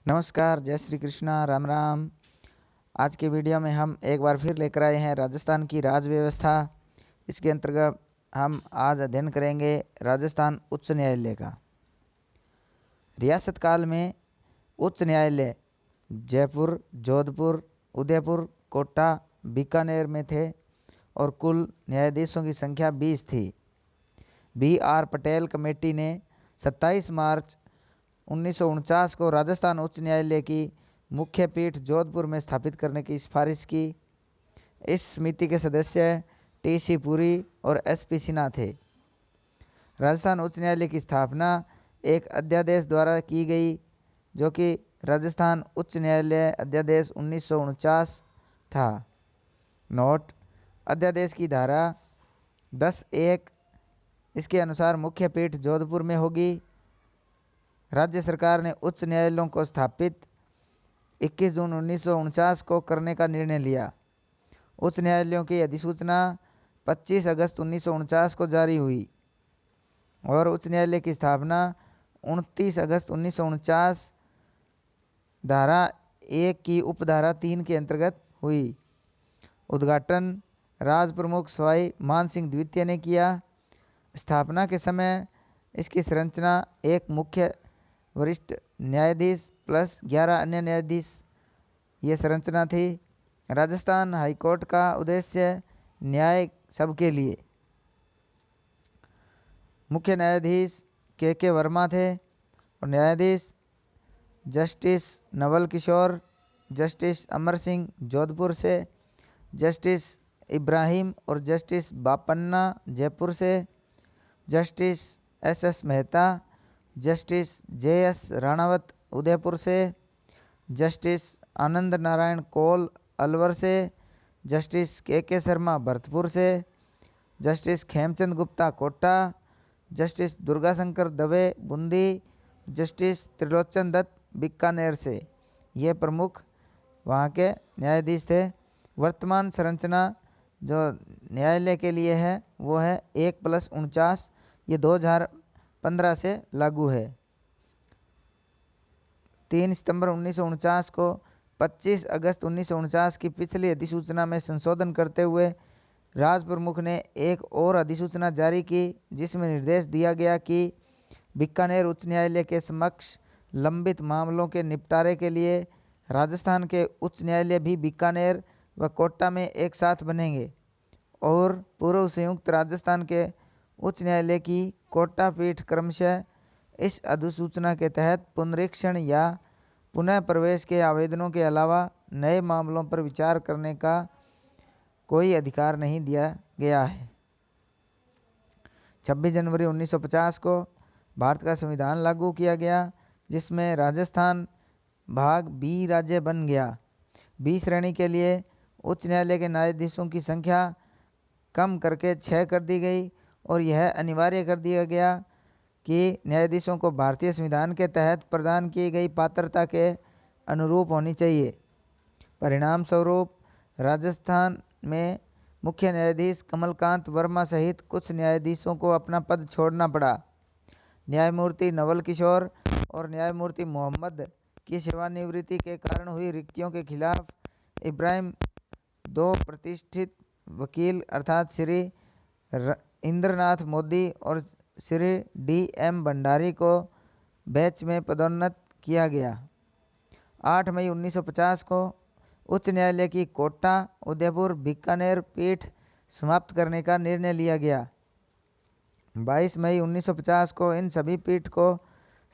नमस्कार, जय श्री कृष्णा, राम राम। आज के वीडियो में हम एक बार फिर लेकर आए हैं राजस्थान की राज व्यवस्था। इसके अंतर्गत हम आज अध्ययन करेंगे राजस्थान उच्च न्यायालय का। रियासत काल में उच्च न्यायालय जयपुर, जोधपुर, उदयपुर, कोटा, बीकानेर में थे और कुल न्यायाधीशों की संख्या 20 थी। B.R. पटेल कमेटी ने 27 मार्च 1949 को राजस्थान उच्च न्यायालय की मुख्य पीठ जोधपुर में स्थापित करने की सिफारिश की। इस समिति के सदस्य T.C. पुरी और S.P. सिन्हा थे। राजस्थान उच्च न्यायालय की स्थापना एक अध्यादेश द्वारा की गई, जो कि राजस्थान उच्च न्यायालय अध्यादेश 1949 था। नोट: अध्यादेश की धारा 10(1) इसके अनुसार मुख्य पीठ जोधपुर में होगी। राज्य सरकार ने उच्च न्यायालयों को स्थापित 21 जून 1949 को करने का निर्णय लिया। उच्च न्यायालयों की अधिसूचना 25 अगस्त 1949 को जारी हुई और उच्च न्यायालय की स्थापना 29 अगस्त 1949 धारा 1 की उपधारा 3 के अंतर्गत हुई। उद्घाटन राज प्रमुख सवाई मानसिंह द्वितीय ने किया। स्थापना के समय इसकी संरचना एक मुख्य वरिष्ठ न्यायाधीश प्लस 11 अन्य न्यायाधीश ये संरचना थी। राजस्थान हाईकोर्ट का उद्देश्य न्याय सबके लिए। मुख्य न्यायाधीश के वर्मा थे और न्यायाधीश जस्टिस नवल किशोर, जस्टिस अमर सिंह जोधपुर से, जस्टिस इब्राहिम और जस्टिस बापन्ना जयपुर से, justice S.S. Mehta, justice J.S. Ranawat Udaipur से, जस्टिस आनंद नारायण कौल अलवर से, जस्टिस के शर्मा भरतपुर से, justice Khemchand Gupta Kota, justice Durgashankar Dave Bundi, justice Trilochan Dutt Bikaner से ये प्रमुख वहाँ के न्यायाधीश थे। वर्तमान संरचना जो न्यायालय के लिए है वो है 1+49। ये 2015 से लागू है। 3 सितंबर 1949 को 25 अगस्त 1949 की पिछली अधिसूचना में संशोधन करते हुए राज प्रमुख ने एक और अधिसूचना जारी की, जिसमें निर्देश दिया गया कि बीकानेर उच्च न्यायालय के समक्ष लंबित मामलों के निपटारे के लिए राजस्थान के उच्च न्यायालय भी बीकानेर व कोटा में एक साथ बनेंगे और पूर्व संयुक्त राजस्थान के उच्च न्यायालय की कोटा पीठ क्रमशः इस अधिसूचना के तहत पुनरीक्षण या पुनः प्रवेश के आवेदनों के अलावा नए मामलों पर विचार करने का कोई अधिकार नहीं दिया गया है। 26 जनवरी 1950 को भारत का संविधान लागू किया गया, जिसमें राजस्थान भाग बी राज्य बन गया। बी श्रेणी के लिए उच्च न्यायालय के न्यायाधीशों की संख्या कम करके 6 कर दी गई और यह अनिवार्य कर दिया गया कि न्यायाधीशों को भारतीय संविधान के तहत प्रदान की गई पात्रता के अनुरूप होनी चाहिए। परिणाम स्वरूप राजस्थान में मुख्य न्यायाधीश कमलकांत वर्मा सहित कुछ न्यायाधीशों को अपना पद छोड़ना पड़ा। न्यायमूर्ति नवल किशोर और न्यायमूर्ति मोहम्मद की सेवानिवृत्ति के कारण हुई रिक्तियों के खिलाफ इब्राहिम 2 प्रतिष्ठित वकील अर्थात श्री इंद्रनाथ मोदी और श्री D.M. भंडारी को बेंच में पदोन्नत किया गया। 8 मई 1950 को उच्च न्यायालय की कोटा, उदयपुर, बीकानेर पीठ समाप्त करने का निर्णय लिया गया। 22 मई 1950 को इन सभी पीठ को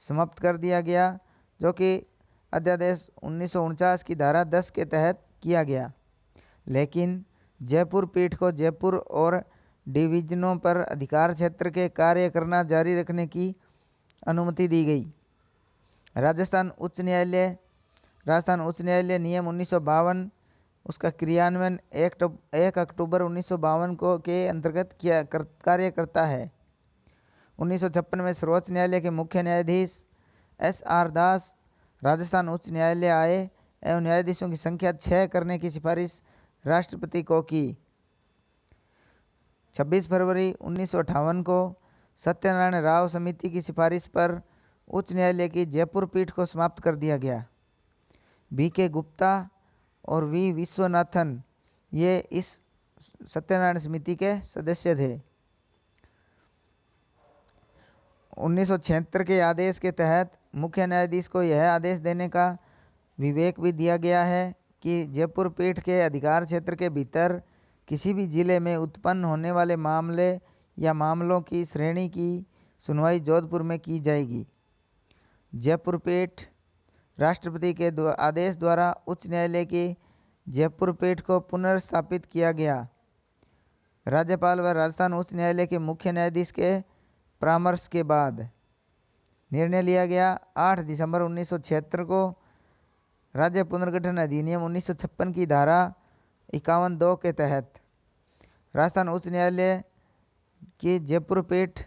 समाप्त कर दिया गया, जो कि अध्यादेश 1949 की धारा 10 के तहत किया गया। लेकिन जयपुर पीठ को जयपुर और डिवीजनों पर अधिकार क्षेत्र के कार्य करना जारी रखने की अनुमति दी गई। राजस्थान उच्च न्यायालय नियम 1952 उसका क्रियान्वयन 1 अक्टूबर 1952 को के अंतर्गत कार्य करता है। 1956 में सर्वोच्च न्यायालय के मुख्य न्यायाधीश S.R. दास राजस्थान उच्च न्यायालय आए एवं न्यायाधीशों की संख्या 6 करने की सिफारिश राष्ट्रपति को की। 26 फरवरी 1958 को सत्यनारायण राव समिति की सिफारिश पर उच्च न्यायालय की जयपुर पीठ को समाप्त कर दिया गया। बी के गुप्ता और वी विश्वनाथन ये इस सत्यनारायण समिति के सदस्य थे। 1976 के आदेश के तहत मुख्य न्यायाधीश को यह आदेश देने का विवेक भी दिया गया है कि जयपुर पीठ के अधिकार क्षेत्र के भीतर किसी भी जिले में उत्पन्न होने वाले मामले या मामलों की श्रेणी की सुनवाई जोधपुर में की जाएगी। जयपुर पीठ राष्ट्रपति के आदेश द्वारा उच्च न्यायालय की जयपुर पीठ को पुनर्स्थापित किया गया। राज्यपाल व राजस्थान उच्च न्यायालय के मुख्य न्यायाधीश के परामर्श के बाद निर्णय लिया गया। 8 दिसंबर 1976 को राज्य पुनर्गठन अधिनियम 1956 की धारा 51(2) के तहत राजस्थान उच्च न्यायालय की जयपुर पीठ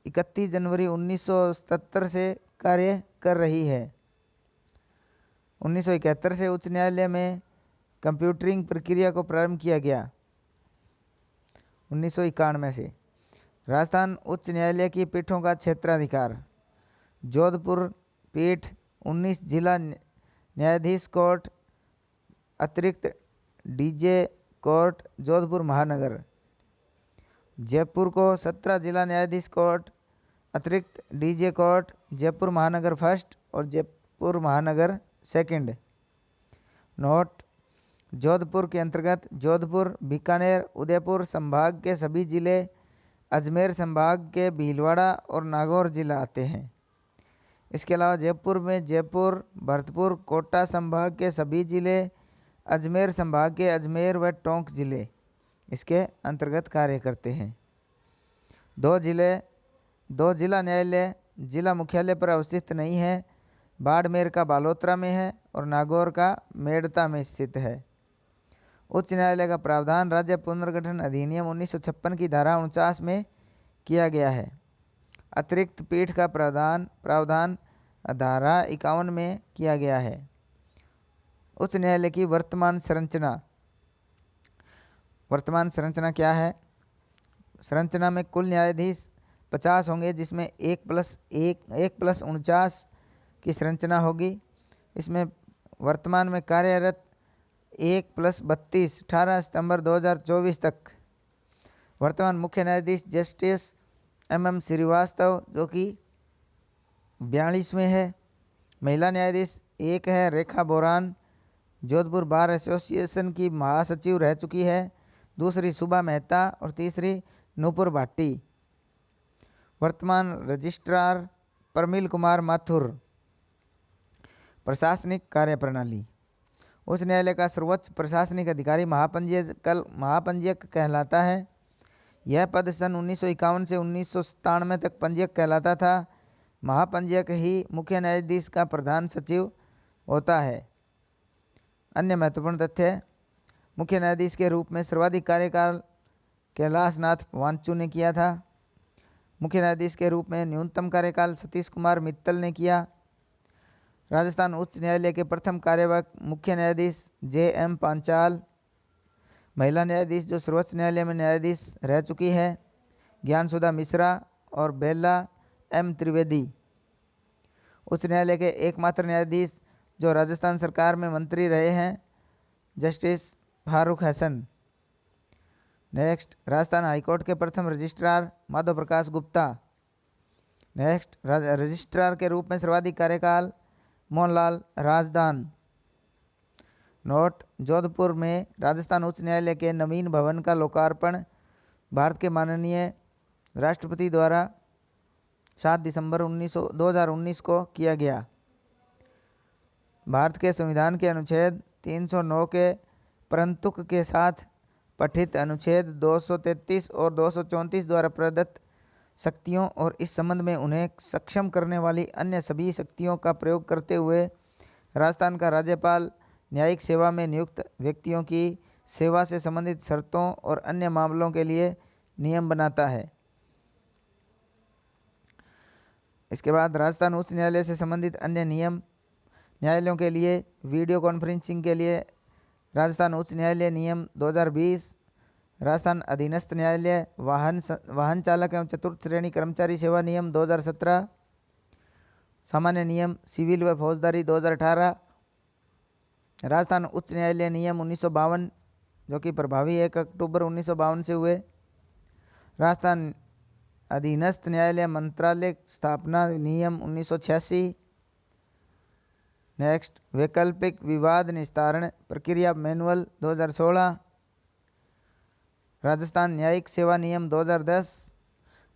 31 जनवरी 1977 से कार्य कर रही है। 1971 से उच्च न्यायालय में कंप्यूटरिंग प्रक्रिया को प्रारंभ किया गया। 1991 से राजस्थान उच्च न्यायालय की पीठों का क्षेत्राधिकार। जोधपुर पीठ 19 जिला न्यायाधीश कोर्ट अतिरिक्त डीजे कोर्ट जोधपुर महानगर। जयपुर को 17 जिला न्यायाधीश कोर्ट अतिरिक्त डीजे कोर्ट जयपुर महानगर फर्स्ट और जयपुर महानगर सेकंड। नोट: जोधपुर के अंतर्गत जोधपुर, बीकानेर, उदयपुर संभाग के सभी जिले, अजमेर संभाग के भीलवाड़ा और नागौर जिला आते हैं। इसके अलावा जयपुर में जयपुर, भरतपुर, कोटा संभाग के सभी जिले, अजमेर संभाग के अजमेर व टोंक जिले इसके अंतर्गत कार्य करते हैं। दो जिला न्यायालय जिला मुख्यालय पर अवस्थित नहीं है। बाड़मेर का बालोतरा में है और नागौर का मेड़ता में स्थित है। उच्च न्यायालय का प्रावधान राज्य पुनर्गठन अधिनियम 1956 की धारा 49 में किया गया है। अतिरिक्त पीठ का प्रावधान धारा 51 में किया गया है। उच्च न्यायालय की वर्तमान संरचना क्या है? संरचना में कुल न्यायाधीश 50 होंगे, जिसमें 1+49 की संरचना होगी। इसमें वर्तमान में कार्यरत 1+32 18 सितंबर 2024 तक वर्तमान मुख्य न्यायाधीश जस्टिस MM श्रीवास्तव जो कि 42वें है। महिला न्यायाधीश 1 है रेखा बोरान, जोधपुर बार एसोसिएशन की महासचिव रह चुकी है। दूसरी सुबा मेहता और तीसरी नूपुर भाटी। वर्तमान रजिस्ट्रार प्रमिल कुमार माथुर। प्रशासनिक कार्यप्रणाली। उच्च न्यायालय का सर्वोच्च प्रशासनिक अधिकारी महापंजीयक कहलाता है। यह पद सन 1951 से 1997 तक पंजीयक कहलाता था। महापंजीयक ही मुख्य न्यायाधीश का प्रधान सचिव होता है। अन्य महत्वपूर्ण तथ्य: मुख्य न्यायाधीश के रूप में सर्वाधिक कार्यकाल कैलाशनाथ वांचू ने किया था। मुख्य न्यायाधीश के रूप में न्यूनतम कार्यकाल सतीश कुमार मित्तल ने किया। राजस्थान उच्च न्यायालय के प्रथम कार्यवाहक मुख्य न्यायाधीश JM पांचाल। महिला न्यायाधीश जो सर्वोच्च न्यायालय में न्यायाधीश रह चुकी है, ज्ञानसुधा मिश्रा और बेला M त्रिवेदी। उच्च न्यायालय के एकमात्र न्यायाधीश जो राजस्थान सरकार में मंत्री रहे हैं, justice Farooq Hasan. Next, Rajasthan high court के प्रथम registrar Madhav Prakash Gupta. Next, registrar के रूप में सर्वाधिक कार्यकाल मोहनलाल राजदान। नोट: जोधपुर में राजस्थान उच्च न्यायालय के नवीन भवन का लोकार्पण भारत के माननीय राष्ट्रपति द्वारा 7 दिसंबर 2019 को किया गया। भारत के संविधान के अनुच्छेद 309 के परंतुक के साथ पठित अनुच्छेद 233 और 234 द्वारा प्रदत्त शक्तियों और इस संबंध में उन्हें सक्षम करने वाली अन्य सभी शक्तियों का प्रयोग करते हुए राजस्थान का राज्यपाल न्यायिक सेवा में नियुक्त व्यक्तियों की सेवा से संबंधित शर्तों और अन्य मामलों के लिए नियम बनाता है। इसके बाद राजस्थान उच्च न्यायालय से संबंधित अन्य नियम। न्यायालयों के लिए वीडियो कॉन्फ्रेंसिंग के लिए राजस्थान उच्च न्यायालय नियम 2020, राजस्थान अधीनस्थ न्यायालय वाहन चालक एवं चतुर्थ श्रेणी कर्मचारी सेवा नियम 2017, सामान्य नियम सिविल व फौजदारी 2018, राजस्थान उच्च न्यायालय नियम 1952 जो कि प्रभावी 1 अक्टूबर 1952 से हुए, राजस्थान अधीनस्थ न्यायालय मंत्रालय स्थापना नियम 1986, नेक्स्ट वैकल्पिक विवाद निस्तारण प्रक्रिया मैनुअल 2016, राजस्थान न्यायिक सेवा नियम 2010,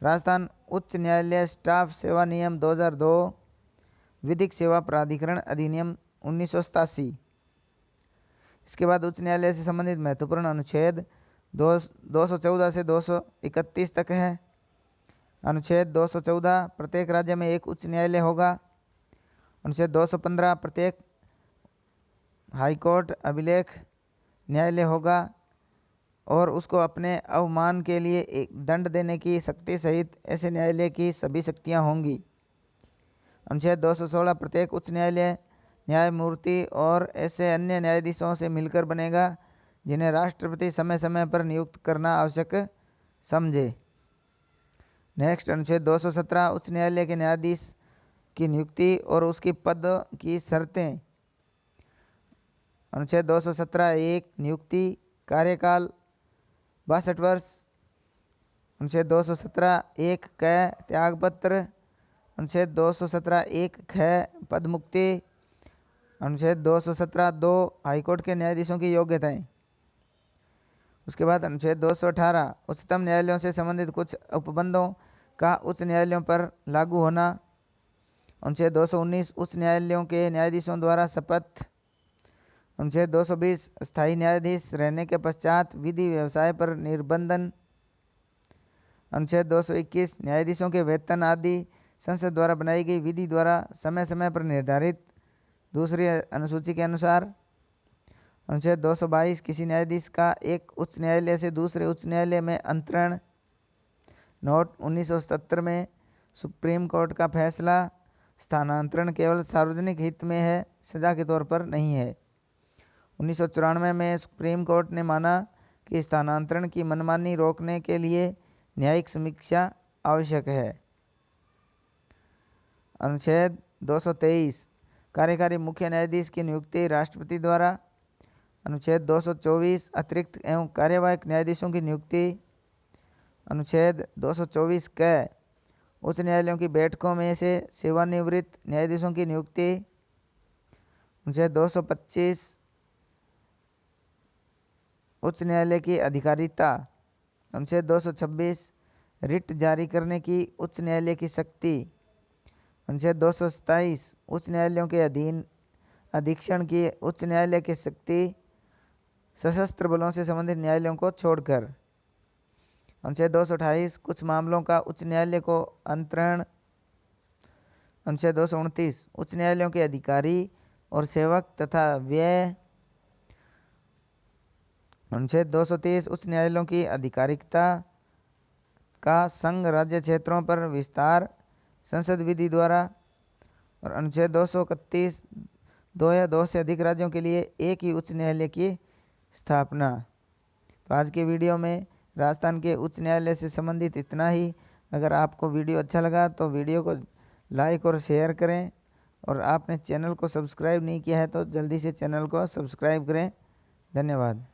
राजस्थान उच्च न्यायालय स्टाफ सेवा नियम 2002, विधिक सेवा प्राधिकरण अधिनियम 1987। इसके बाद उच्च न्यायालय से संबंधित महत्वपूर्ण अनुच्छेद 214 से 231 तक है। अनुच्छेद 214 प्रत्येक राज्य में एक उच्च न्यायालय होगा। अनुच्छेद 215 प्रत्येक हाईकोर्ट अभिलेख न्यायालय होगा और उसको अपने अवमान के लिए एक दंड देने की शक्ति सहित ऐसे न्यायालय की सभी शक्तियां होंगी। अनुच्छेद 216 प्रत्येक उच्च न्यायालय न्यायमूर्ति और ऐसे अन्य न्यायाधीशों से मिलकर बनेगा जिन्हें राष्ट्रपति समय समय पर नियुक्त करना आवश्यक समझे। नेक्स्ट अनुच्छेद 217 उच्च न्यायालय के न्यायाधीश की नियुक्ति और उसकी पद की शर्तें। अनुच्छेद 217 1 नियुक्ति कार्यकाल 62 वर्ष। अनुच्छेद 217 1 क त्यागपत्र। अनुच्छेद 217 1 ख पद मुक्ति। अनुच्छेद 217 2 हाईकोर्ट के न्यायाधीशों की योग्यताएं। उसके बाद अनुच्छेद 218 उच्चतम न्यायालयों से संबंधित कुछ उपबंधों का उच्च न्यायालयों पर लागू होना। अनुच्छेद 219 उच्च न्यायालयों के न्यायाधीशों द्वारा शपथ। अनुच्छेद 220 स्थायी न्यायाधीश रहने के पश्चात विधि व्यवसाय पर निर्बंधन। अनुच्छेद 221 न्यायाधीशों के वेतन आदि संसद द्वारा बनाई गई विधि द्वारा समय समय पर निर्धारित दूसरी अनुसूची के अनुसार। अनुच्छेद 222 किसी न्यायाधीश का एक उच्च न्यायालय से दूसरे उच्च न्यायालय में अंतरण। नोट 1977 में सुप्रीम कोर्ट का फैसला स्थानांतरण केवल सार्वजनिक हित में है, सजा के तौर पर नहीं है। 1994 में सुप्रीम कोर्ट ने माना कि स्थानांतरण की मनमानी रोकने के लिए न्यायिक समीक्षा आवश्यक है। अनुच्छेद 223 कार्यकारी मुख्य न्यायाधीश की नियुक्ति राष्ट्रपति द्वारा। अनुच्छेद 224 अतिरिक्त एवं कार्यवाहक न्यायाधीशों की नियुक्ति। अनुच्छेद 224 क उच्च न्यायालयों की बैठकों में से सेवानिवृत्त न्यायाधीशों की नियुक्ति। अनुच्छेद 225 उच्च न्यायालय की अधिकारिता। अनुच्छेद 226 रिट जारी करने की उच्च न्यायालय की शक्ति। अनुच्छेद 227 उच्च न्यायालयों के अधीन अधीक्षण की उच्च न्यायालय की शक्ति सशस्त्र बलों से संबंधित न्यायालयों को छोड़कर। अनुच्छेद 228 कुछ मामलों का उच्च न्यायालय को अंतरण। अनुच्छेद 229 उच्च न्यायालयों के अधिकारी और सेवक तथा व्यय। अनुच्छेद 230 उच्च न्यायालयों की आधिकारिकता का संघ राज्य क्षेत्रों पर विस्तार संसद विधि द्वारा। और अनुच्छेद 231 दो या दो से अधिक राज्यों के लिए एक ही उच्च न्यायालय की स्थापना। तो आज के वीडियो में राजस्थान के उच्च न्यायालय से संबंधित इतना ही। अगर आपको वीडियो अच्छा लगा तो वीडियो को लाइक और शेयर करें, और आपने चैनल को सब्सक्राइब नहीं किया है तो जल्दी से चैनल को सब्सक्राइब करें। धन्यवाद।